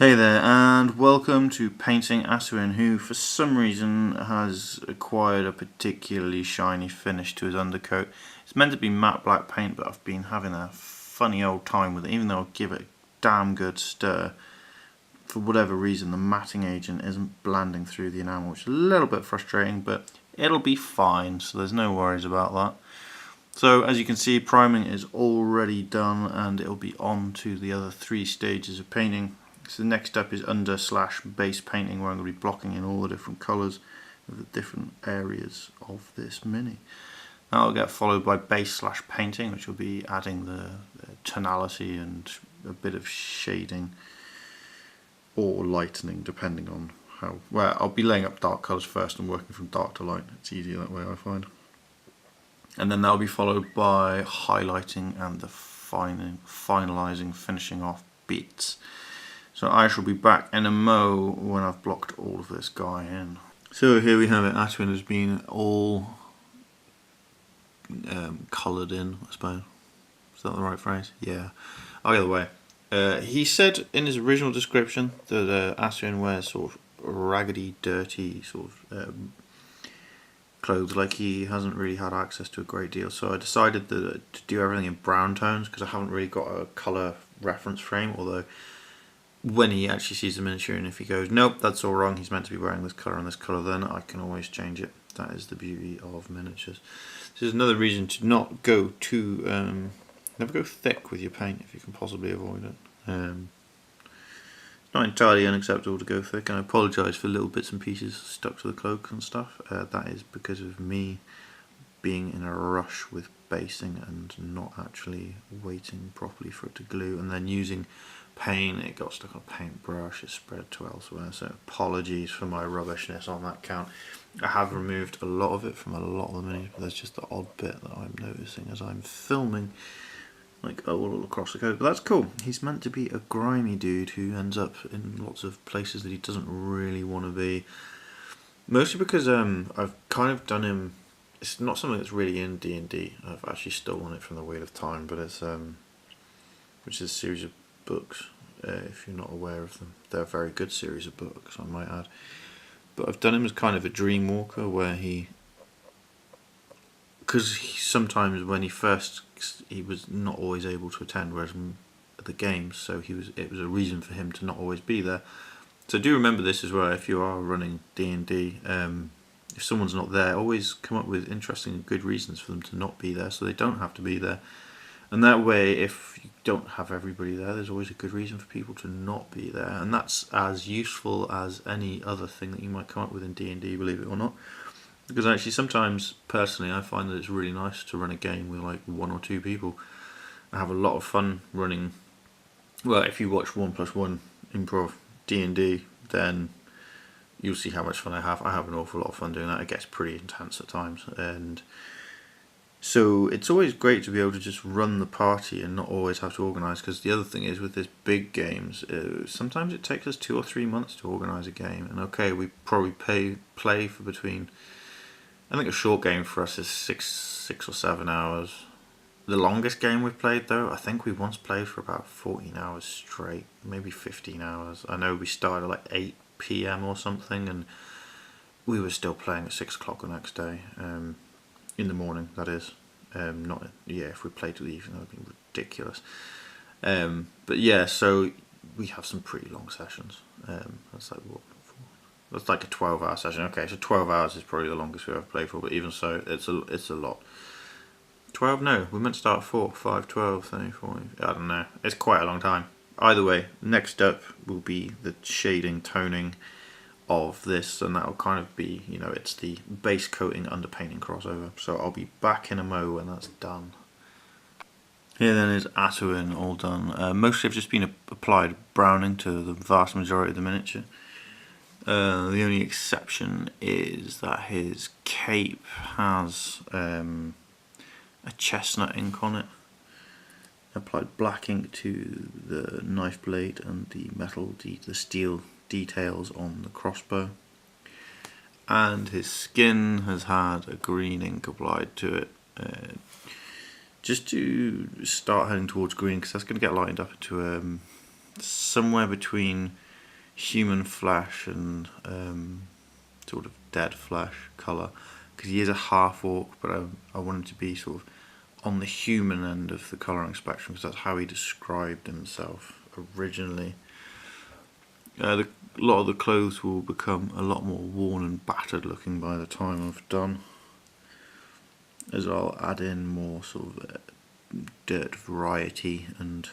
Hey there, and welcome to painting Atuin, who for some reason has acquired a particularly shiny finish to his undercoat. It's meant to be matte black paint, but I've been having a funny old time with it. Even though I'll give it a damn good stir, for whatever reason the matting agent isn't blending through the enamel, which is a little bit frustrating, but it'll be fine, so there's no worries about that. So as you can see, priming is already done, and it'll be on to the other 3 stages of painting. So the next step is under/base painting, where I'm going to be blocking in all the different colours of the different areas of this mini. That'll get followed by base/painting, which will be adding the tonality and a bit of shading or lightening, depending on how. Well, I'll be laying up dark colours first and working from dark to light. It's easier that way, I find. And then that'll be followed by highlighting and the finalising, finishing off bits. So I shall be back in a mo when I've blocked all of this guy in. So here we have it. Atuin has been all coloured in, I suppose. Is that the right phrase? Yeah. Either way. He said in his original description that Atuin wears sort of raggedy, dirty sort of clothes, like he hasn't really had access to a great deal. So I decided to do everything in brown tones, because I haven't really got a colour reference frame, although when he actually sees the miniature, and if he goes, nope, that's all wrong, he's meant to be wearing this colour and this colour, then I can always change it. That is the beauty of miniatures. This is another reason to not go too, never go thick with your paint if you can possibly avoid it. It's not entirely unacceptable to go thick, and I apologise for little bits and pieces stuck to the cloak and stuff. That is because of me being in a rush with basing and not actually waiting properly for it to glue, and then using paint, it got stuck on a paintbrush, it spread to elsewhere, so apologies for my rubbishness on that count. I have removed a lot of it from a lot of the minis, but there's just the odd bit that I'm noticing as I'm filming, like all across the coat. But that's cool. He's meant to be a grimy dude who ends up in lots of places that he doesn't really want to be, mostly because I've kind of done him. It's not something that's really in D&D. I've actually stolen it from the Wheel of Time, but it's which is a series of books, if you're not aware of them. They're a very good series of books, I might add. But I've done him as kind of a dream walker, where because sometimes when he was not always able to attend, whereas at the games, so it was a reason for him to not always be there. So do remember this as well if you are running D&D. If someone's not there, always come up with interesting and good reasons for them to not be there, so they don't have to be there. And that way, if you don't have everybody there, there's always a good reason for people to not be there. And that's as useful as any other thing that you might come up with in D&D, believe it or not. Because actually sometimes, personally, I find that it's really nice to run a game with like 1 or 2 people. I have a lot of fun running. Well, if you watch 1+1 improv D&D, then you'll see how much fun I have. I have an awful lot of fun doing that. It gets pretty intense at times, and so it's always great to be able to just run the party and not always have to organise, because the other thing is with this big games, sometimes it takes us 2 or 3 months to organise a game, and okay, we probably play for between, I think a short game for us is 6 or 7 hours. The longest game we've played, though, I think we once played for about 14 hours straight, maybe 15 hours. I know we started at like 8 PM or something, and we were still playing at 6 o'clock the next day, in the morning, that is. If we played till the evening, that would be ridiculous. But yeah, so we have some pretty long sessions. That's like a 12-hour session. Okay, so 12 hours is probably the longest we've ever played for, but even so, it's a lot. 12? No, we meant to start at 4, 5, 12, 30, 40, I don't know. It's quite a long time. Either way, next up will be the shading, toning of this, and that will kind of be, it's the base coating underpainting crossover. So I'll be back in a mo when that's done. Here then is Atuin all done. Mostly I've just been applied browning to the vast majority of the miniature. The only exception is that his cape has a chestnut ink on it. Applied black ink to the knife blade and the steel details on the crossbow, and his skin has had a green ink applied to it, just to start heading towards green, because that's going to get lightened up into somewhere between human flesh and sort of dead flesh colour, because he is a half-orc, but I wanted to be sort of on the human end of the colouring spectrum, because that's how he described himself originally. A lot of the clothes will become a lot more worn and battered looking by the time I've done, as I'll add in more sort of dirt variety and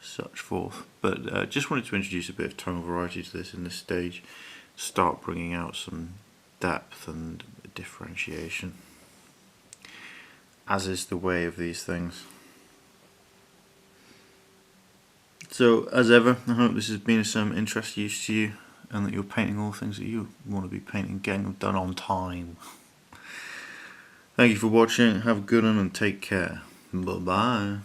such forth. But just wanted to introduce a bit of tonal variety to this in this stage, start bringing out some depth and differentiation, as is the way of these things. So, as ever, I hope this has been of some interest use to you, and that you're painting all the things that you want to be painting, getting them done on time. Thank you for watching, have a good one and take care. Bye bye.